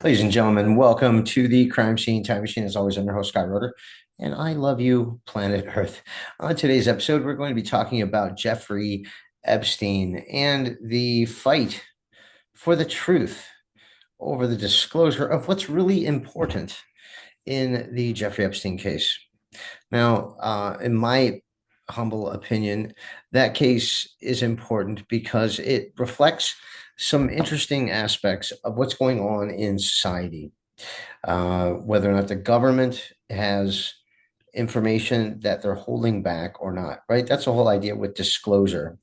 Ladies and gentlemen, welcome to the Crime Scene Time Machine. As always, I'm your host, Scott Roeder, and I love you, planet Earth. On today's episode, we're going to be talking about Jeffrey Epstein and the fight for the truth over the disclosure of what's really important in the Jeffrey Epstein case. Now, in my humble opinion, that case is important because it reflects some interesting aspects of what's going on in society, whether or not the government has information that they're holding back or not, right? That's the whole idea with disclosure,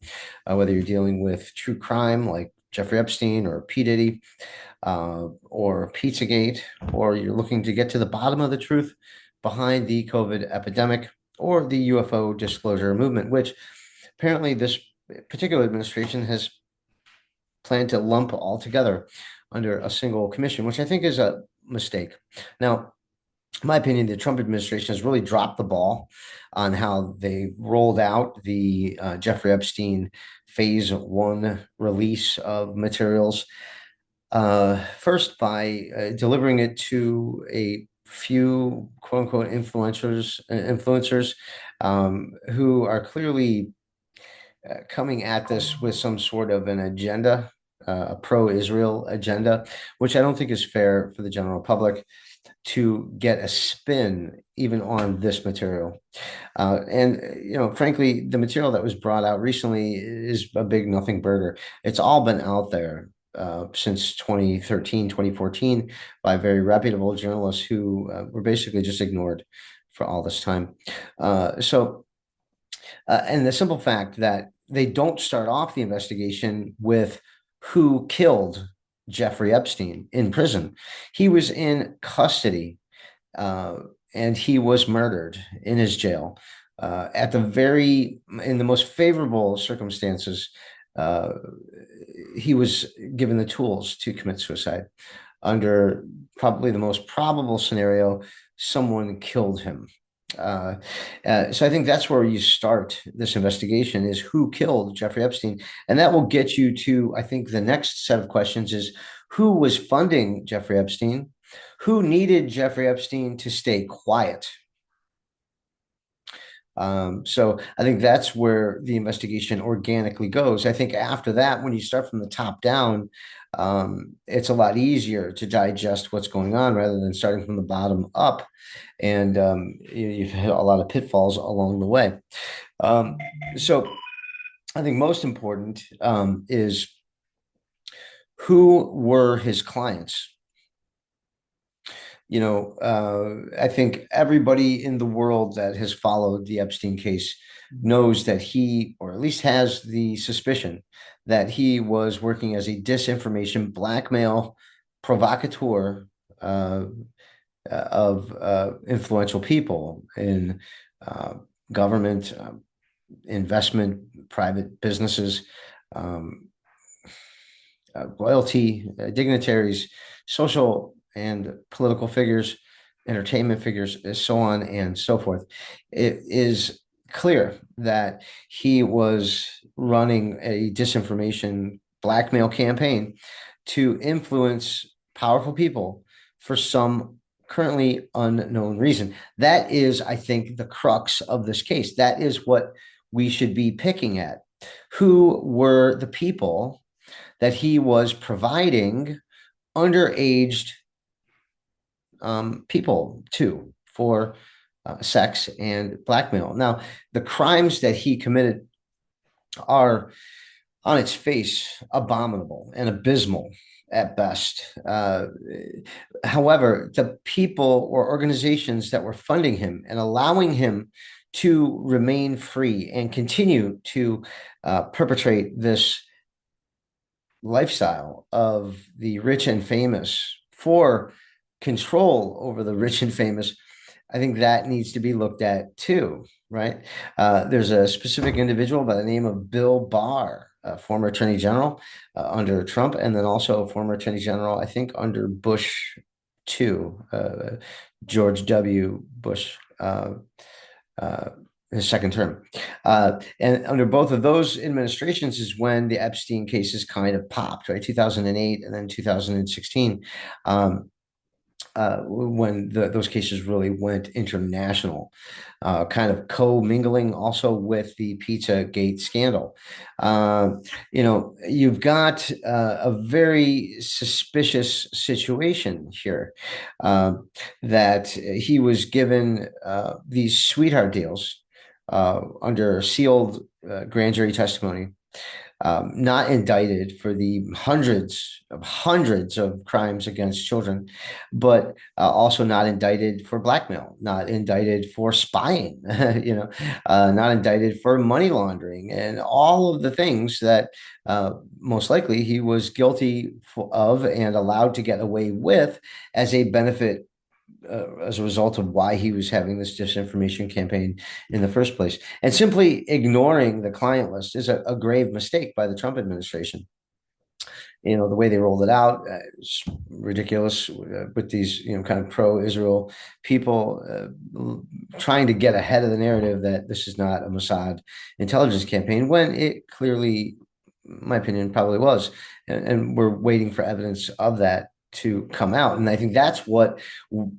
whether you're dealing with true crime like Jeffrey Epstein or P. Diddy, or Pizzagate, or you're looking to get to the bottom of the truth behind the COVID epidemic or the UFO disclosure movement, which apparently this particular administration has planned to lump all together under a single commission, which I think is a mistake. Now, in my opinion, the Trump administration has really dropped the ball on how they rolled out the Jeffrey Epstein phase one release of materials. First, by delivering it to a few quote unquote influencers who are clearly coming at this with some sort of an agenda, a pro-Israel agenda, which I don't think is fair for the general public to get a spin even on this material. Frankly, the material that was brought out recently is a big nothing burger. It's all been out there since 2013, 2014 by very reputable journalists who were basically just ignored for all this time. And the simple fact that they don't start off the investigation with who killed Jeffrey Epstein in prison. He was in custody uh, and he was murdered in his jail in the most favorable circumstances. Uh, he was given the tools to commit suicide. Under probably the most probable scenario, someone killed him. Uh, so I think that's where you start this investigation is who killed Jeffrey Epstein. And that will get you to, I think, the next set of questions is who was funding Jeffrey Epstein? Who needed Jeffrey Epstein to stay quiet? So I think that's where the investigation organically goes. I think after that, when you start from the top down, it's a lot easier to digest what's going on rather than starting from the bottom up. And you've hit a lot of pitfalls along the way. Um, so I think most important is who were his clients. I think everybody in the world that has followed the Epstein case knows that he, or at least has the suspicion, that he was working as a disinformation blackmail provocateur of influential people in uh, government, investment, private businesses, um, royalty, dignitaries, social and political figures, entertainment figures, so on and so forth. It is clear that he was running a disinformation blackmail campaign to influence powerful people for some currently unknown reason. That is, I think, the crux of this case. That is what we should be picking at. Who were the people that he was providing underaged people to for sex and blackmail? Now, the crimes that he committed are on its face abominable and abysmal at best. However, the people or organizations that were funding him and allowing him to remain free and continue to perpetrate this lifestyle of the rich and famous for control over the rich and famous, I think that needs to be looked at too, right? There's a specific individual by the name of Bill Barr, a former attorney general under Trump, and then also a former attorney general, I think, under Bush too, George W. Bush. his second term. And under both of those administrations is when the Epstein cases kind of popped, right? 2008 and then 2016. When those cases really went international, kind of co-mingling also with the Pizzagate scandal. Uh, you've got a very suspicious situation here, uh, that he was given these sweetheart deals under sealed grand jury testimony, not indicted for the hundreds of crimes against children, but also not indicted for blackmail, not indicted for spying, not indicted for money laundering, and all of the things that most likely he was guilty of and allowed to get away with as a benefit, as a result of why he was having this disinformation campaign in the first place. And simply ignoring the client list is a grave mistake by the Trump administration. The way they rolled it out is ridiculous, with these, kind of pro-Israel people trying to get ahead of the narrative that this is not a Mossad intelligence campaign, when it clearly, in my opinion, probably was. And we're waiting for evidence of that to come out. And I think that's what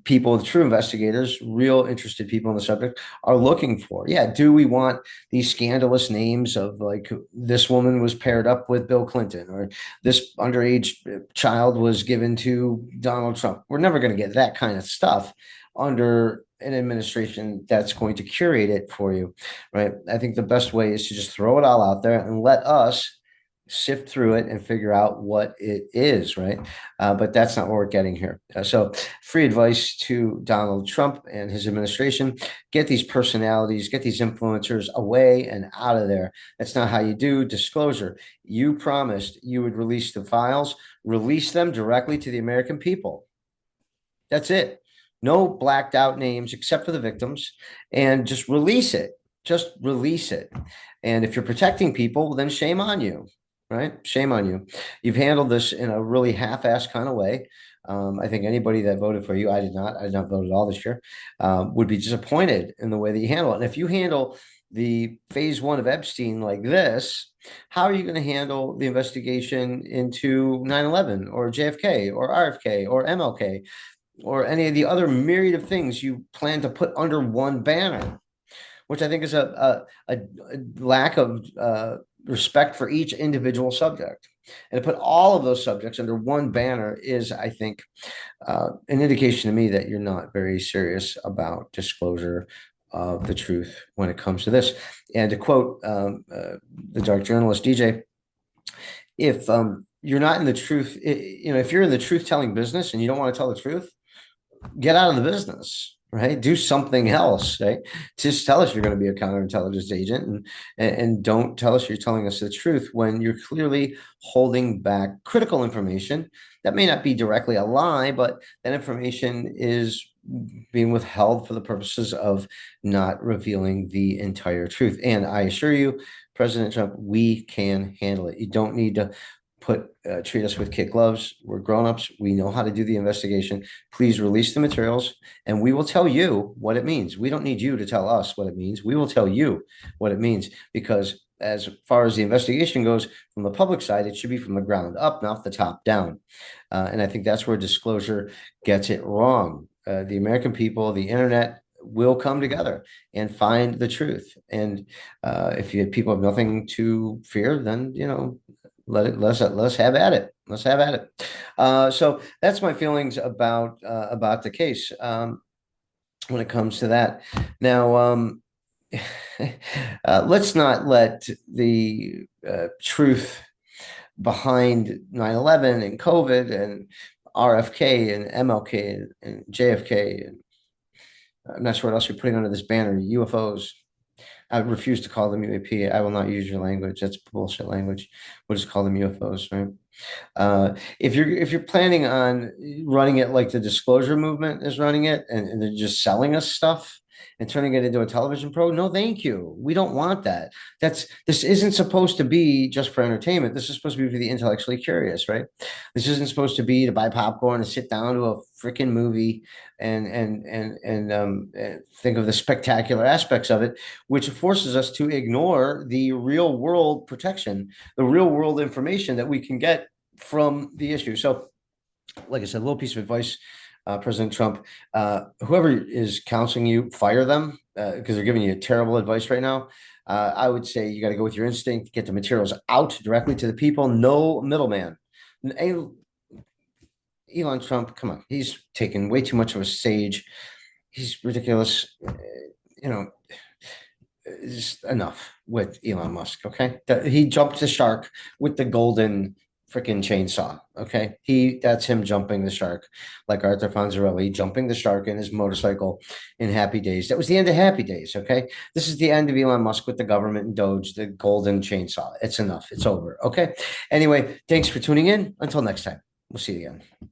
people, true investigators, real interested people in the subject, are looking for. Yeah, do we want these scandalous names of, like, this woman was paired up with Bill Clinton, or this underage child was given to Donald Trump? We're never going to get that kind of stuff under an administration that's going to curate it for you, right? I think the best way is to just throw it all out there and let us sift through it and figure out what it is, right? But that's not what we're getting here. So, free advice to Donald Trump and his administration: get these personalities, get these influencers away and out of there. That's not how you do disclosure. You promised you would release the files, release them directly to the American people. That's it. No blacked out names except for the victims, and just release it. Just release it. And if you're protecting people, then shame on you, right? Shame on you. You've handled this in a really half-assed kind of way. I think anybody that voted for you, I did not vote at all this year, would be disappointed in the way that you handle it. And if you handle the phase one of Epstein like this, how are you going to handle the investigation into 9/11 or JFK or RFK or MLK or any of the other myriad of things you plan to put under one banner, which I think is a lack of respect for each individual subject. And to put all of those subjects under one banner is, I think, an indication to me that you're not very serious about disclosure of the truth when it comes to this. And to quote the dark journalist DJ, if you're not in the truth, if you're in the truth telling business and you don't want to tell the truth, get out of the business, right? Do something else, right? Just tell us you're going to be a counterintelligence agent, and don't tell us you're telling us the truth when you're clearly holding back critical information that may not be directly a lie, but that information is being withheld for the purposes of not revealing the entire truth. And I assure you, President Trump, we can handle it. You don't need to treat us with kid gloves. We're grown-ups. We know how to do the investigation. Please release the materials, and we will tell you what it means. We don't need you to tell us what it means. We will tell you what it means, because as far as the investigation goes, from the public side, it should be from the ground up, not the top down. And I think that's where disclosure gets it wrong. The American people, the internet, will come together and find the truth. And if people have nothing to fear, then let's have at it. Let's have at it. So that's my feelings about the case, when it comes to that. Now, let's not let the truth behind 9/11 and COVID and RFK and MLK and JFK, and I'm not sure what else you're putting under this banner, UFOs. I refuse to call them UAP. I will not use your language. That's bullshit language. We'll just call them UFOs, right? If you're planning on running it like the disclosure movement is running it, and they're just selling us stuff, and turning it into a television pro. No, thank you. We don't want that. This isn't supposed to be just for entertainment. This is supposed to be for the intellectually curious, right? This isn't supposed to be to buy popcorn and sit down to a freaking movie and think of the spectacular aspects of it, which forces us to ignore the real world protection, the real world information that we can get from the issue. So, like I said, a little piece of advice, President Trump, whoever is counseling you, fire them because they're giving you terrible advice right now. I would say you got to go with your instinct, get the materials out directly to the people, no middleman. Elon Trump, come on, he's taken way too much of a stage. He's ridiculous. You know, it's enough with Elon Musk. Okay, he jumped the shark with the golden freaking chainsaw. Okay, that's him jumping the shark, like Arthur Fonzarelli jumping the shark in his motorcycle in Happy Days. That was the end of Happy Days. Okay, this is the end of Elon Musk with the government and Doge, the golden chainsaw. It's enough. It's over. Okay. Anyway, thanks for tuning in. Until next time, we'll see you again.